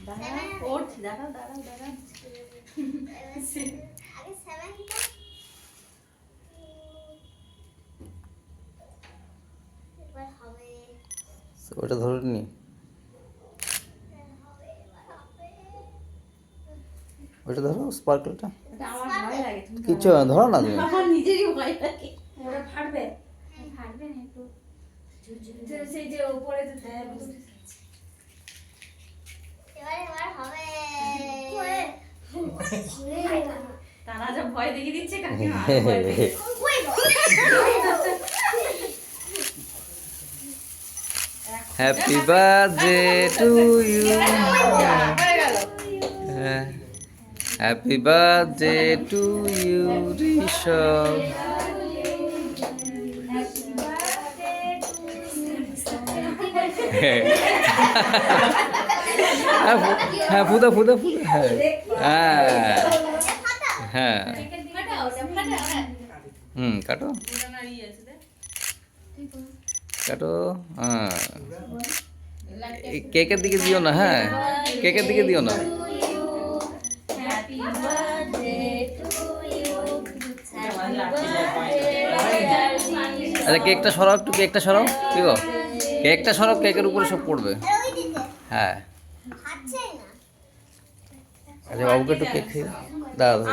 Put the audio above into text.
ওটা ধরুন নি, ওটা ধরো স্পার্কলটা। কিচ্ছু ধরো না তুমি। নিজেরই ভয় লাগে। ওটা ফাটবে, ফাটবে না একটু। সেই যে উপরে তারা যা ভয় দেখিয়ে দিচ্ছে কাকিমা। Happy birthday to you, happy birthday to you Rishabh. হ্যাঁ ফুদা ফুদা ফুদা, হ্যাঁ হ্যাঁ হ্যাঁ কাটো কাটো। হ্যাঁ কেকের দিকে দিও না, হ্যাঁ কেকের দিকে দিও না। আচ্ছা কেকটা সরাও একটু, কেকটা সরাও, কি গো কেকটা সরাও, কেকের উপরে সব পড়বে। হ্যাঁ আচ্ছা বাবুকে একটু কেক খেয়ে দাঁড়া।